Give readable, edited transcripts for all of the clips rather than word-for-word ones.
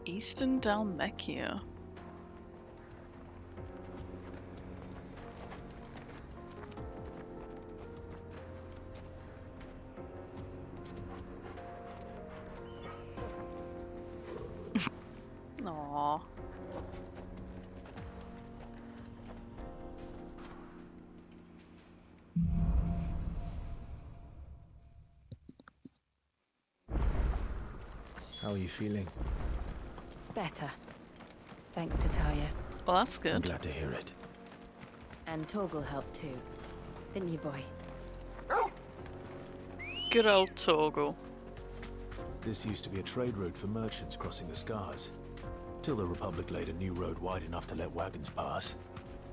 Eastern Dalmekia. Aww. How are you feeling? Better. Thanks to Talia. Well, that's I'm good. glad to hear it. And Torgal helped too. Didn't you, boy? Good old Torgal. This used to be a trade route for merchants crossing the Scars. Till the Republic laid a new road wide enough to let wagons pass.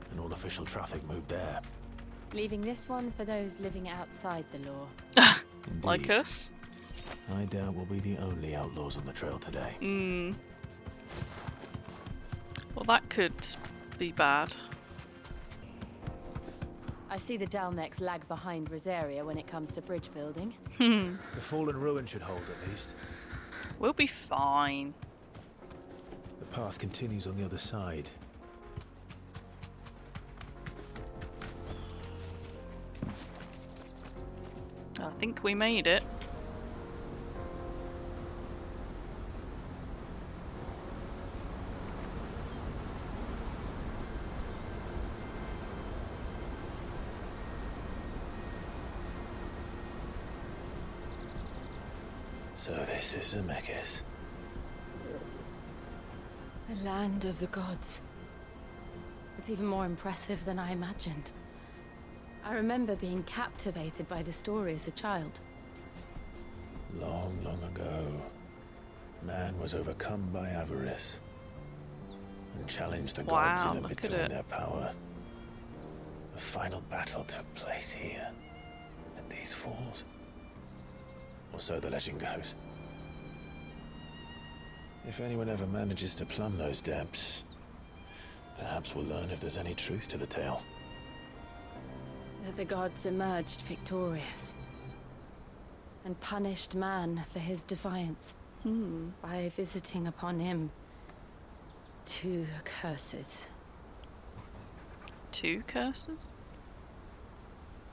And all official traffic moved there. Leaving this one for those living outside the law. Like Indeed. us? I doubt we'll be the only outlaws on the trail today. Well, that could be bad. I see the Dalmex lag behind Rosaria when it comes to bridge building. The fallen ruin should hold at least. We'll be fine. The path continues on the other side. I think we made it. So this is Zemeckis. The land of the gods. It's even more impressive than I imagined. I remember being captivated by the story as a child. Long, long ago, man was overcome by avarice and challenged the gods in a bid to win their power. The final battle took place here, at these falls. Or so the legend goes. If anyone ever manages to plumb those depths, perhaps we'll learn if there's any truth to the tale. That the gods emerged victorious and punished man for his defiance by visiting upon him 2 curses. 2 curses?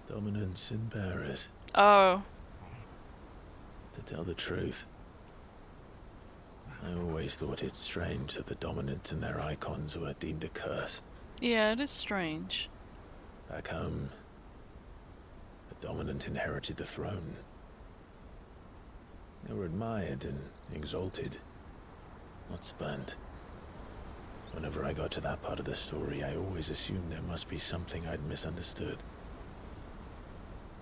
Dominance and bearers. Oh. To tell the truth, I always thought it strange that the dominant and their icons were deemed a curse. Yeah, it is strange. Back home, the dominant inherited the throne. They were admired and exalted, not spurned. Whenever I got to that part of the story, I always assumed there must be something I'd misunderstood.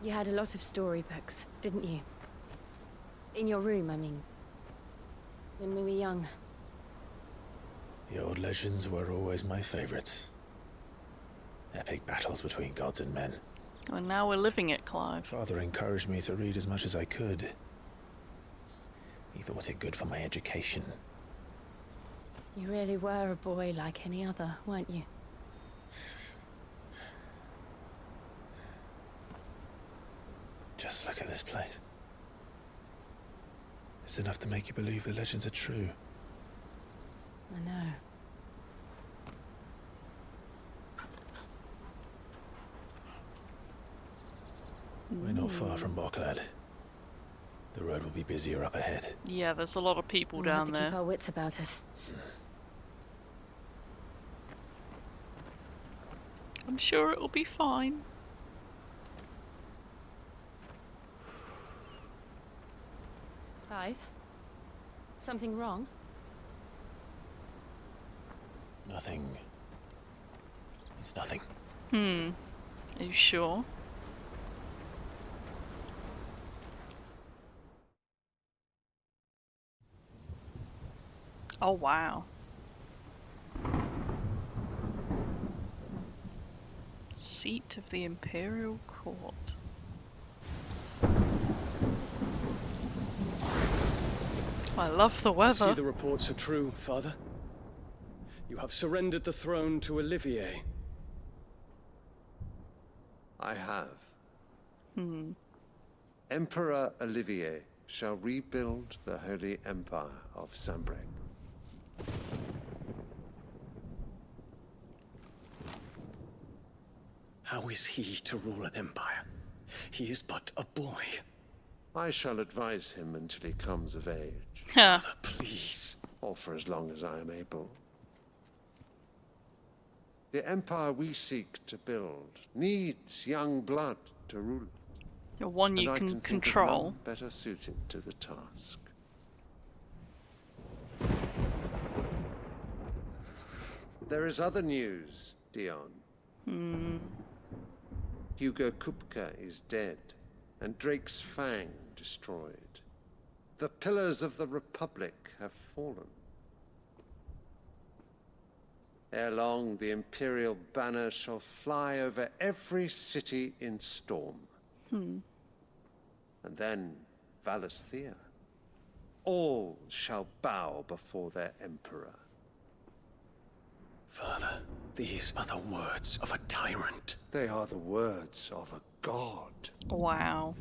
You had a lot of storybooks, didn't you? In your room, I mean. When we were young. The old legends were always my favorites. Epic battles between gods and men. Well, now we're living it, Clive. Father encouraged me to read as much as I could. He thought it good for my education. You really were a boy like any other, weren't you? Just look at this place. It's enough to make you believe the legends are true. I know. We're not far from Boklad. The road will be busier up ahead. Yeah, there's a lot of people We'll have down to keep there. our wits about us. I'm sure it'll be fine. Clive? Something wrong? Nothing. It's nothing. Are you sure? Oh, wow. Seat of the Imperial Court. I love the I see weather. the reports are true, Father. You have surrendered the throne to Olivier. I have. Emperor Olivier shall rebuild the Holy Empire of Sanbreque. How is he to rule an empire? He is but a boy. I shall advise him until he comes of age. Huh. Father, please. Or for as long as I am able. The empire we seek to build needs young blood to rule it. You're one And you I can think of control. none better suited to the task. There is other news, Dion. Hugo Kupka is dead, and Drake's Fang destroyed. The pillars of the Republic have fallen. Ere long, the Imperial banner shall fly over every city in Storm. And then Valisthea. All shall bow before their Emperor. Father, these are the words of a tyrant. They are the words of a god. Wow.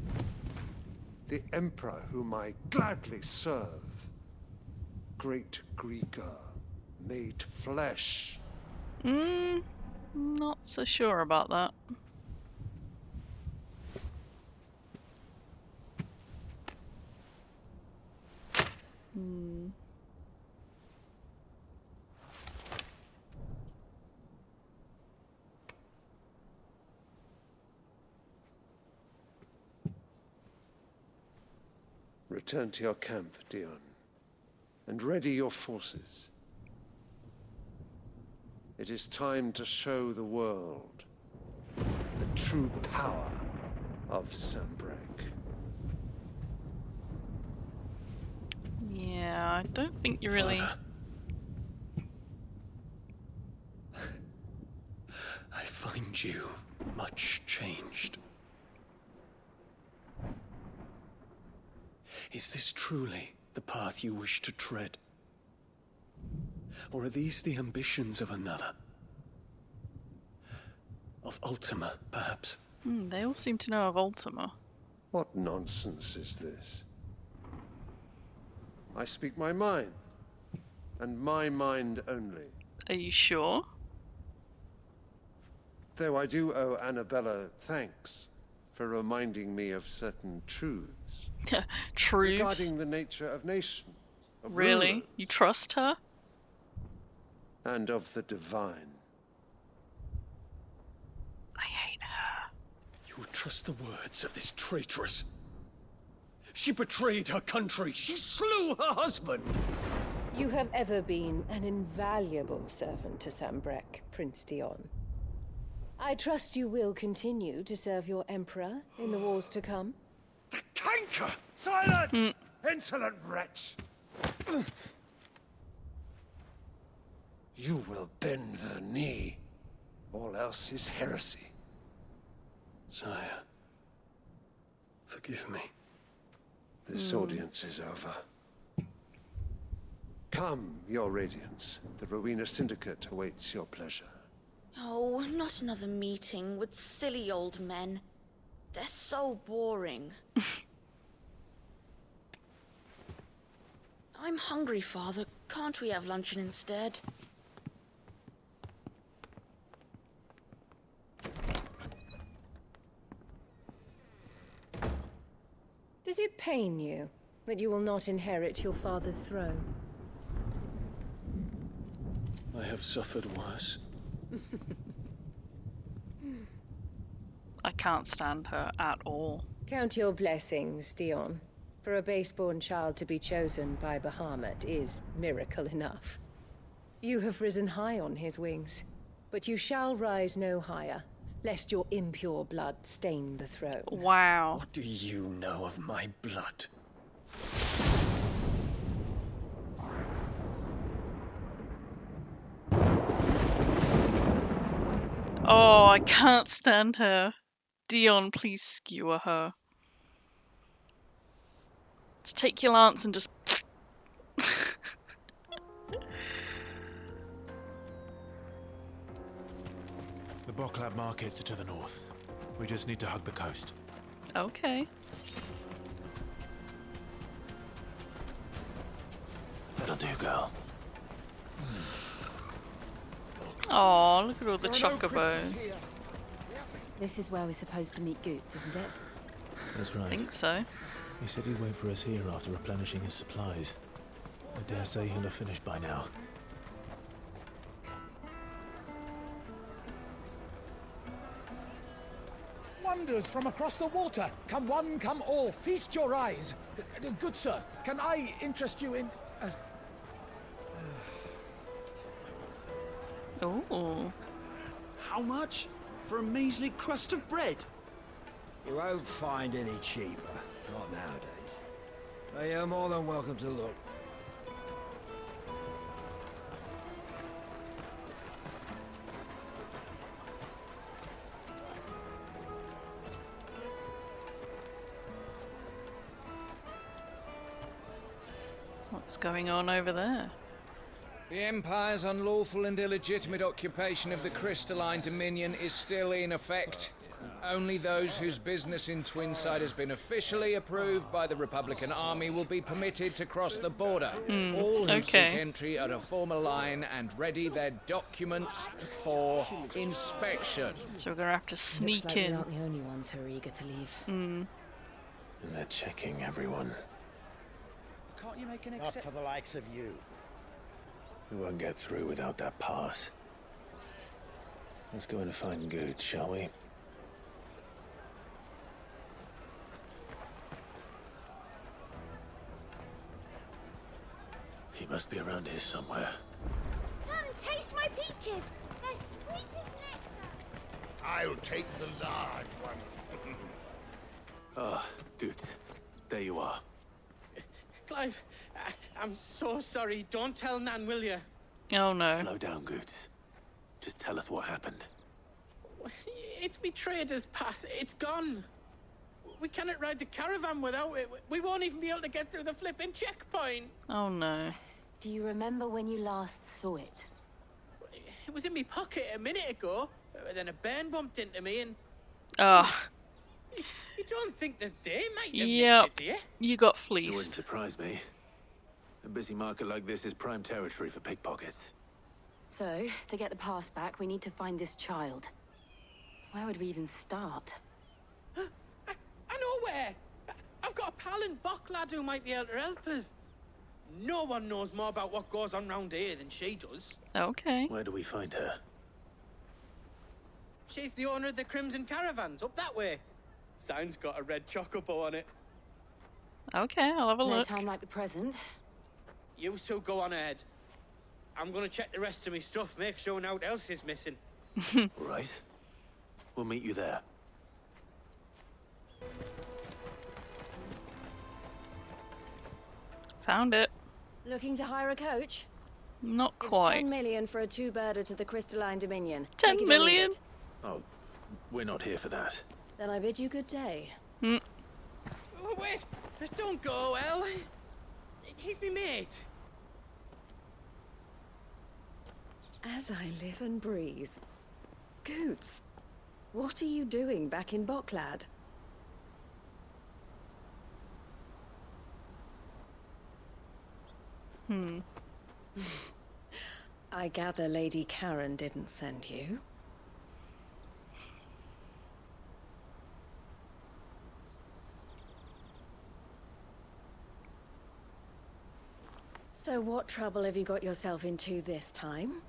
The Emperor whom I gladly serve. Great Greeker, made flesh. Not so sure about that. Return to your camp, Dion, and ready your forces. It is time to show the world the true power of Sanbreque. Yeah, I don't think you really... Father. I find you much changed. Is this truly the path you wish to tread? Or are these the ambitions of another? Of Ultima, perhaps? They all seem to know of Ultima. What nonsense is this? I speak my mind, and my mind only. Are you sure? Though I do owe Annabella thanks for reminding me of certain truths. Truths? Regarding the nature of nations, of Really? rulers, You trust her? and of the divine. I hate her. You would trust the words of this traitress? She betrayed her country. She slew her husband. You have ever been an invaluable servant to Sanbreque, Prince Dion. I trust you will continue to serve your Emperor in the wars to come. The canker! Silence! Insolent wretch! You will bend the knee. All else is heresy. Sire, forgive me. This audience is over. Come, your radiance. The Rowena Syndicate awaits your pleasure. Oh, not another meeting with silly old men. They're so boring. I'm hungry, Father. Can't we have luncheon instead? Does it pain you that you will not inherit your father's throne? I have suffered worse. I can't stand her at all. Count your blessings, Dion. For a base-born child to be chosen by Bahamut is miracle enough. You have risen high on his wings, but you shall rise no higher, lest your impure blood stain the throne. Wow. What do you know of my blood? Oh, I can't stand her. Dion, please skewer her. Let's take your lance and just... The Boklab markets are to the north. We just need to hug the coast. Okay. That'll do, girl. Oh, look at all the chocobos. This is where we're supposed to meet Goots, isn't it? That's right. I think so. He said he'd wait for us here after replenishing his supplies. I dare say he'll have finished by now. Wonders from across the water. Come one, come all. Feast your eyes. Good sir, can I interest you in... Ooh. How much? For a measly crust of bread? You won't find any cheaper. Not nowadays. But you're more than welcome to look. What's going on over there? The Empire's unlawful and illegitimate occupation of the Crystalline Dominion is still in effect. Only those whose business in Twinside has been officially approved by the Republican Army will be permitted to cross the border. All who seek entry are to form a line and ready their documents for inspection. So we're gonna have to sneak Looks like in. we're not the only ones who are eager to leave. And they're checking everyone. Can't you make an exception? Not for the likes of you. We won't get through without that pass. Let's go in and find Good, shall we? He must be around here somewhere. Come, taste my peaches. They're sweet as nectar. I'll take the large one. Ah, Good. There you are. Clive, I'm so sorry. Don't tell Nan, will you? Oh no. Slow down, Goots. Just tell us what happened. It's me trader's pass. It's gone. We cannot ride the caravan without it. We won't even be able to get through the flipping checkpoint. Oh no. Do you remember when you last saw it? It was in my pocket a minute ago. Then a bairn bumped into me and... Oh. You don't think that they might have Yep. nicked it, do you? You got It wouldn't fleeced. surprise me. A busy market like this is prime territory for pickpockets. So, to get the pass back, we need to find this child. Where would we even start? I know where. I've got a pal in Bock lad who might be able to help us. No one knows more about what goes on round here than she does. Okay. Where do we find her? She's the owner of the Crimson Caravans, up that way. Sign's got a red chocobo on it. Okay, I'll have a No look. time like the present. You two go on ahead. I'm gonna check the rest of my stuff, make sure no one else is missing. Right. We'll meet you there. Found it. Looking to hire a coach? Not It's quite. 10 million for a two-birder to the Crystalline Dominion. 10 Take it or leave million? it. Oh, we're not here for that. Then I bid you good day. Oh, wait, don't go, El. He's me mate. As I live and breathe. Goots, what are you doing back in Bocklad? I gather Lady Karen didn't send you. So what trouble have you got yourself into this time?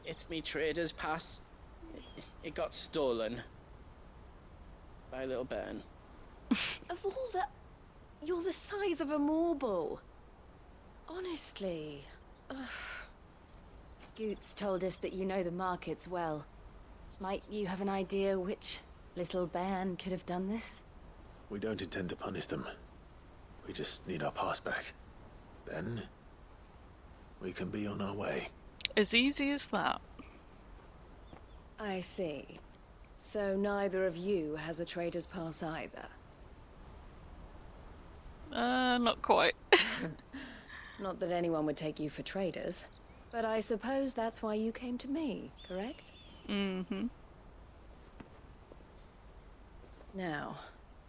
It's me trader's pass. It got stolen. By a little bairn. Of all the... You're the size of a marble. Honestly. Ugh. Goots told us that you know the markets well. Might you have an idea which little bairn could have done this? We don't intend to punish them. We just need our pass back. Then, we can be on our way. As easy as that. I see. So neither of you has a trader's pass either. Not quite. Not that anyone would take you for traders, but I suppose that's why you came to me, correct? Mm-hmm. Now,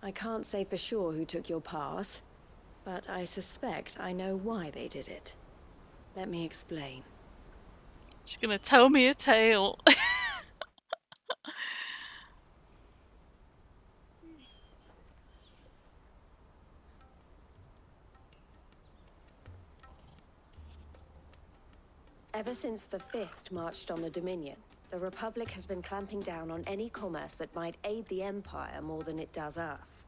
I can't say for sure who took your pass, but I suspect I know why they did it. Let me explain. She's gonna tell me a tale. Ever since the Fist marched on the Dominion, the Republic has been clamping down on any commerce that might aid the Empire more than it does us.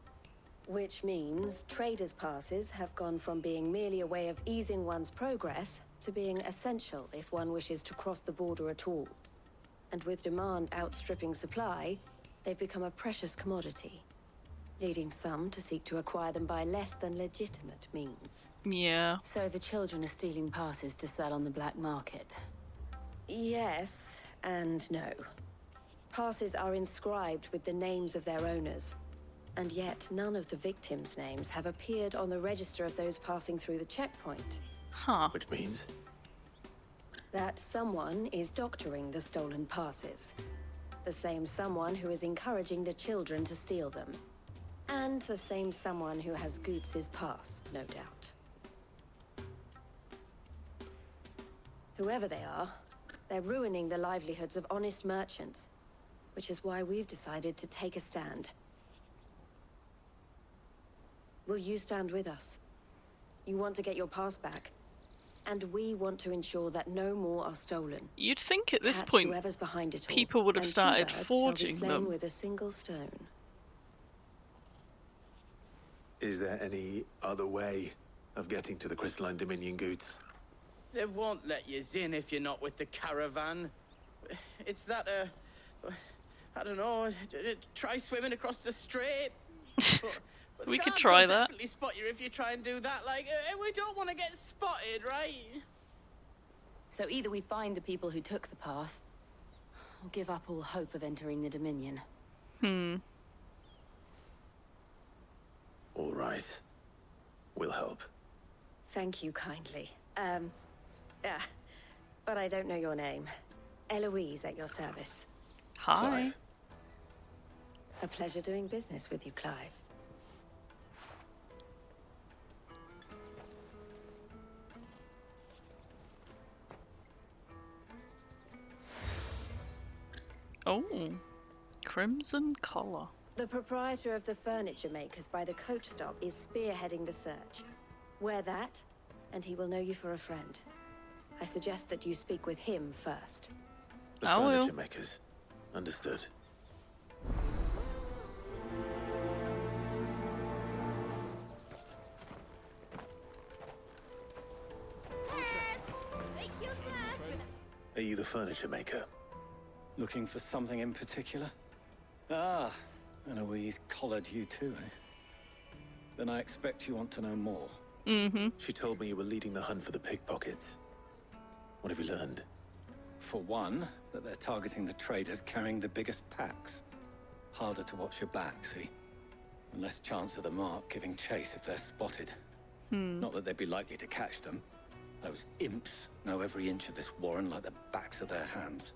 Which means traders' passes have gone from being merely a way of easing one's progress to being essential if one wishes to cross the border at all. And with demand outstripping supply, they've become a precious commodity, leading some to seek to acquire them by less than legitimate means. Yeah. So the children are stealing passes to sell on the black market? Yes, and no. Passes are inscribed with the names of their owners, and yet none of the victims' names have appeared on the register of those passing through the checkpoint. Huh. Which means? That someone is doctoring the stolen passes. The same someone who is encouraging the children to steal them. And the same someone who has Goots' pass, no doubt. Whoever they are, they're ruining the livelihoods of honest merchants, which is why we've decided to take a stand. Will you stand with us? You want to get your pass back, and we want to ensure that no more are stolen. You'd think at this Catch point, whoever's behind it all, people would have and started two birds forging shall be slain them. with a single stone. Is there any other way of getting to the Crystalline Dominion Goots? They won't let you in if you're not with the caravan. It's that, I don't know, try swimming across the strait. But We could guards try will that. definitely spot you if you try and do that. Like, we don't want to get spotted, right? So either we find the people who took the pass, or give up all hope of entering the Dominion. All right. We'll help. Thank you kindly. But I don't know your name. Eloise at your service. Hi. Clive. A pleasure doing business with you, Clive. Oh, crimson collar. The proprietor of the furniture makers by the coach stop is spearheading the search. Wear that, and he will know you for a friend. I suggest that you speak with him first. The furniture makers. Understood. Are you the furniture maker? Looking for something in particular? Ah, Eloise collared you too, eh? Then I expect you want to know more. She told me you were leading the hunt for the pickpockets. What have you learned? For one, that they're targeting the traders carrying the biggest packs. Harder to watch your back, see? And less chance of the mark giving chase if they're spotted. Not that they'd be likely to catch them. Those imps know every inch of this warren like the backs of their hands.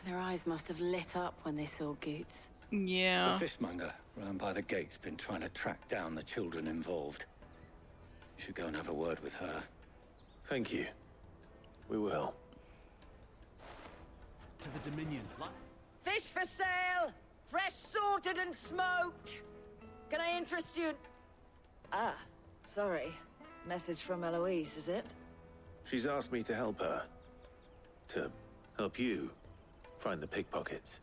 Their eyes must have lit up when they saw Goots. Yeah. The fishmonger round by the gate's been trying to track down the children involved. You should go and have a word with her. Thank you. We will. To the Dominion. Fish for sale! Fresh sorted and smoked! Can I interest you in... Ah, sorry. Message from Eloise, is it? She's asked me to help her. To help you find the pickpockets.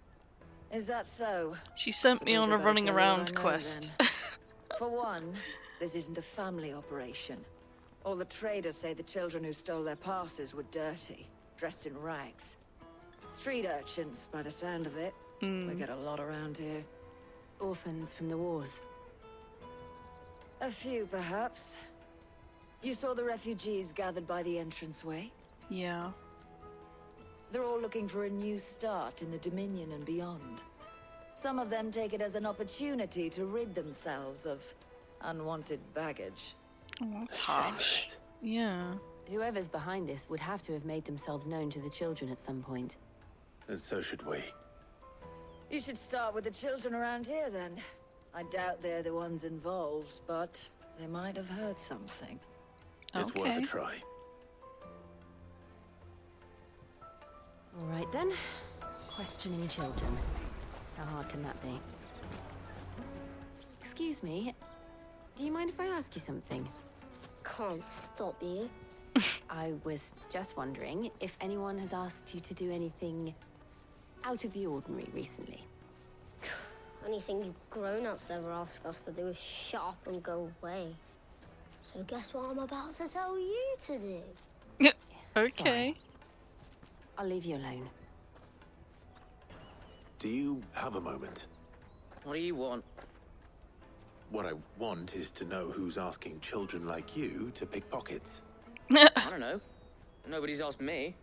Is that so? She sent me Suppose on I a better running tell you what around I know, quest. then. For one, this isn't a family operation. All the traders say the children who stole their passes were dirty, dressed in rags. Street urchins, by the sound of it. We get a lot around here. Orphans from the wars. A few, perhaps. You saw the refugees gathered by the entranceway? Yeah. They're all looking for a new start in the Dominion and beyond. Some of them take it as an opportunity to rid themselves of unwanted baggage. Oh, that's harsh. Yeah. Whoever's behind this would have to have made themselves known to the children at some point. And so should we. You should start with the children around here, then. I doubt they're the ones involved, but they might have heard something. It's worth a try. All right, then. Questioning children. How hard can that be? Excuse me. Do you mind if I ask you something? Can't stop you. I was just wondering if anyone has asked you to do anything out of the ordinary recently. Anything you grown-ups ever ask us to do is shut up and go away. So guess what I'm about to tell you to do? Okay. Sorry. I'll leave you alone. Do you have a moment? What do you want? What I want is to know who's asking children like you to pick pockets. I don't know. Nobody's asked me.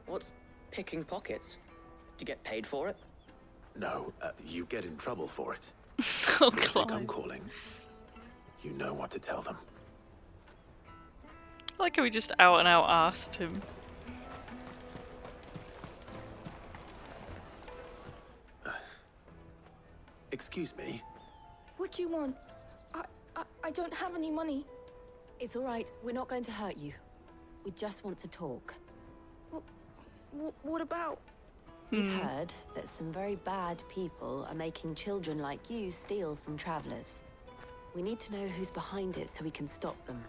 What's picking pockets? Do you get paid for it? No, you get in trouble for it. Oh, If they Clive. come calling, you know what to tell them. I like how we just out and out asked him. Excuse me? What do you want? I don't have any money. It's all right. We're not going to hurt you. We just want to talk. What about? We've heard that some very bad people are making children like you steal from travelers. We need to know who's behind it so we can stop them.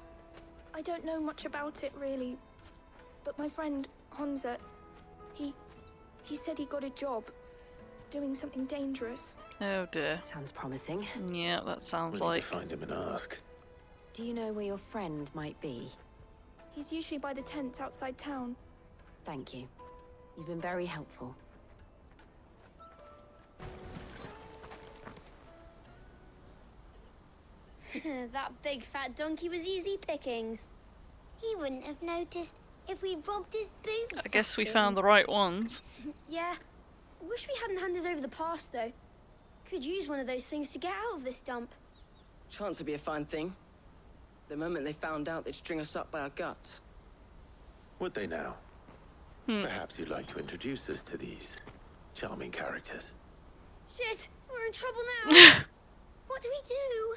I don't know much about it, really. But my friend, Hansa, he said he got a job doing something dangerous. Oh dear. Sounds promising. Yeah, that sounds We need like... to find him and ask. Do you know where your friend might be? He's usually by the tents outside town. Thank you. You've been very helpful. That big fat donkey was easy pickings. He wouldn't have noticed if we'd robbed his boots. I guess we off him. found the right ones. Yeah. Wish we hadn't handed over the pass, though. Could use one of those things to get out of this dump. Chance would be a fine thing. The moment they found out, they'd string us up by our guts. Would they now? Perhaps you'd like to introduce us to these charming characters. Shit, we're in trouble now. What do we do?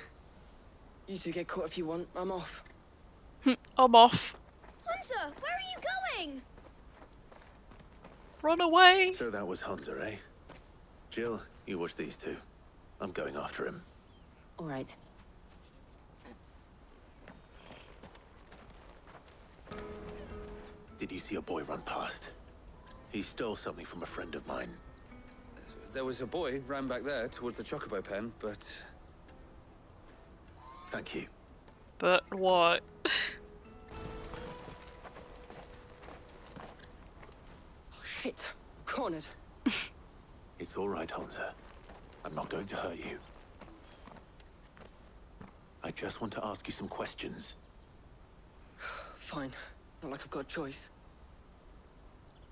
You two get caught if you want. I'm off. I'm off. Hunter, where are you going? Run away. So that was Hansa, eh? Jill, you watch these two. I'm going after him. All right. Did you see a boy run past? He stole something from a friend of mine. There was a boy ran back there towards the chocobo pen, but... Thank you. But what? Oh, shit. Cornered. It's all right, Hansa. I'm not going to hurt you. I just want to ask you some questions. Fine. Not like I've got a choice.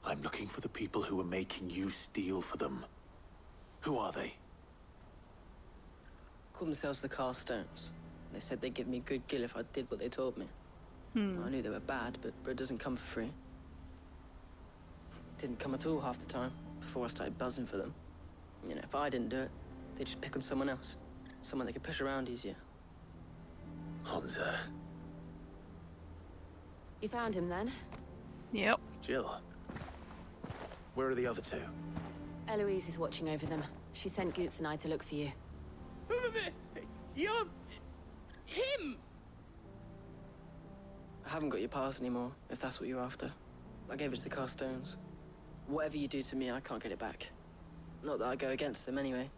I'm looking for the people who are making you steal for them. Who are they? Call themselves the Carstones. They said they'd give me a good gill if I did what they told me. I knew they were bad, but bread doesn't come for free. Didn't come at all half the time, before I started buzzing for them. You know, if I didn't do it, they'd just pick on someone else. Someone they could push around easier. Hansa. You found him then? Yep. Jill. Where are the other two? Eloise is watching over them. She sent Goots and I to look for you. You're... him! I haven't got your pass anymore, if that's what you're after. I gave it to the Carstones. Whatever you do to me, I can't get it back. Not that I go against them anyway.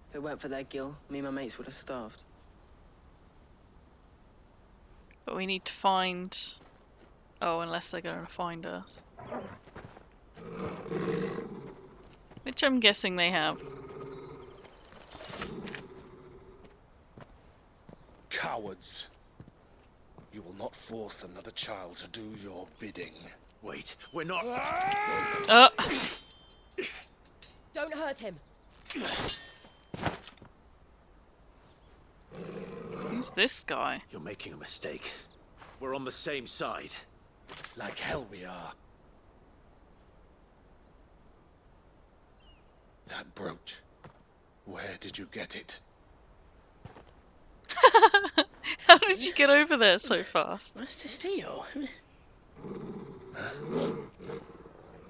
If it weren't for their gill, me and my mates would have starved. But we need to find... Oh, unless they're going to find us. Which I'm guessing they have. Cowards. You will not force another child to do your bidding. Wait, we're not... Don't hurt him. Who's this guy? You're making a mistake. We're on the same side. Like hell we are. That brooch. Where did you get it? How did you get over there so fast? What's the feel?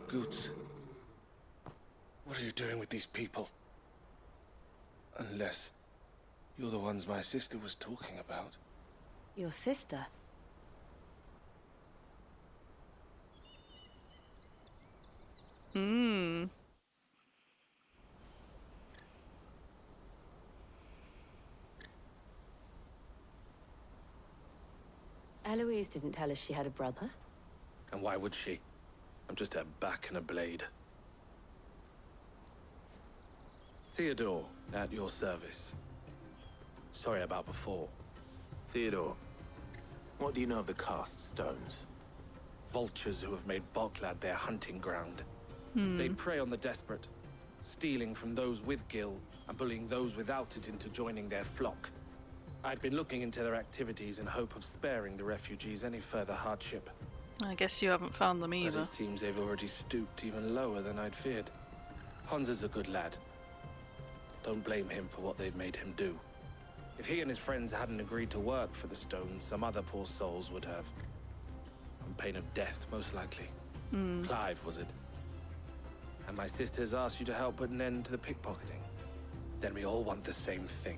Goots. What are you doing with these people? Unless you're the ones my sister was talking about. Your sister? Hmm. Eloise didn't tell us she had a brother. And why would she? I'm just her back and a blade. Theodore, at your service. Sorry about before. Theodore, what do you know of the cast stones? Vultures who have made Boklad their hunting ground. They prey on the desperate, stealing from those with Gil and bullying those without it into joining their flock. I'd been looking into their activities in hope of sparing the refugees any further hardship. I guess you haven't found them either. But it seems they've already stooped even lower than I'd feared. Hans is a good lad. Don't blame him for what they've made him do. If he and his friends hadn't agreed to work for the stones, some other poor souls would have. On pain of death, most likely. Clive, was it? And my sisters asked you to help put an end to the pickpocketing. Then we all want the same thing.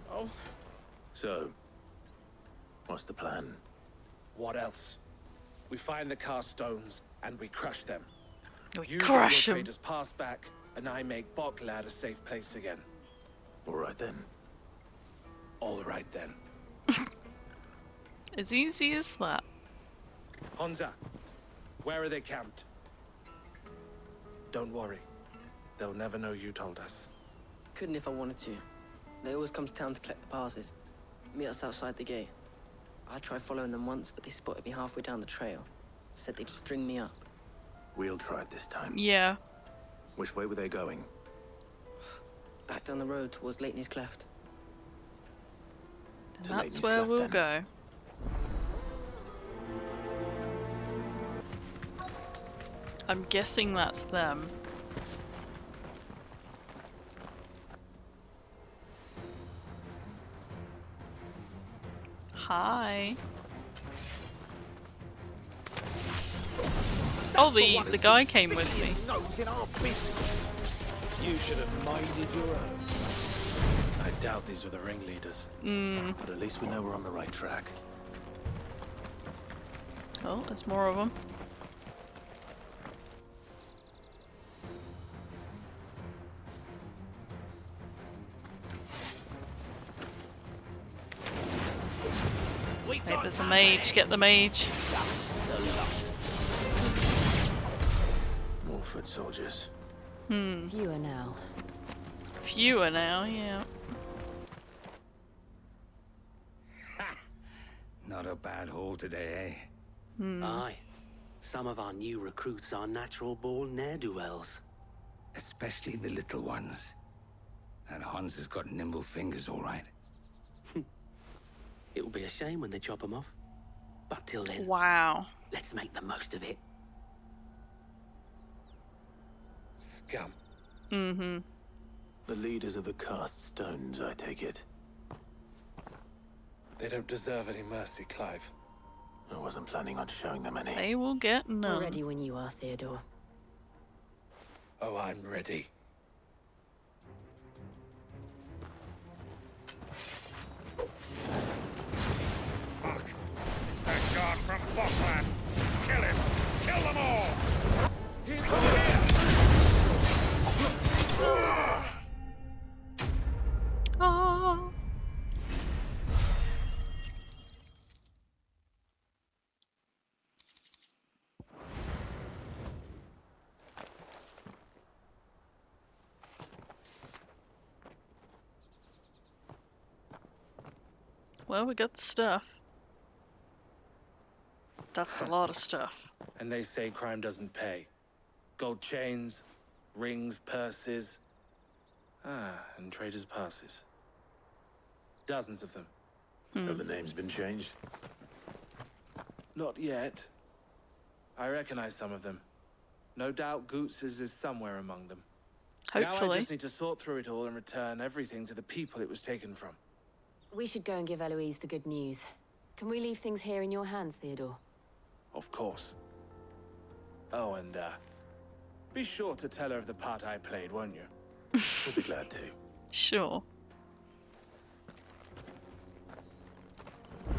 Oh. So, what's the plan? What else? We find the cast stones and we crush them. We You crush get your them. traders pass back, and I make Boklad a safe place again. All right then. All right then. As easy as that. Honza, where are they camped? Don't worry. They'll never know you told us. Couldn't if I wanted to. They always come to town to collect the passes. Meet us outside the gate. I tried following them once, but they spotted me halfway down the trail. Said they'd string me up. We'll try it this time. Yeah. Which way were they going? Back down the road towards Leitney's Cleft. And that's where we'll go. I'm guessing that's them. Hi. Oh, the guy came with me. Nose in our business. You should have minded your own. I doubt these were the ringleaders. But at least we know we're on the right track. Oh, there's more of them. Hey, there's a mage. Get the mage. More foot soldiers. Fewer now. Fewer now, yeah. Not a bad haul today, eh? Aye. Some of our new recruits are natural-born ne'er-do-wells. Especially the little ones. That Hans has got nimble fingers, all right. It will be a shame when they chop them off. But till then, Wow. let's make the most of it. Scum. Mm-hmm. The leaders of the cast stones, I take it. They don't deserve any mercy, Clive. I wasn't planning on showing them any. They will get We're none. ready when you are, Theodore. Oh, I'm ready. Fuck. It's that guard from Boklad. Kill him. Kill them all. He's here. Oh. Well, we got the stuff. That's a lot of stuff. And they say crime doesn't pay. Gold chains, rings, purses. And traders' passes. Dozens of them. Have the names been changed? Not yet. I recognize some of them. No doubt Goots's is somewhere among them. Now I Hopefully. just need to sort through it all and return everything to the people it was taken from. We should go and give Eloise the good news. Can we leave things here in your hands, Theodore? Of course. Oh, and be sure to tell her of the part I played, won't you? We'll be glad to. Sure.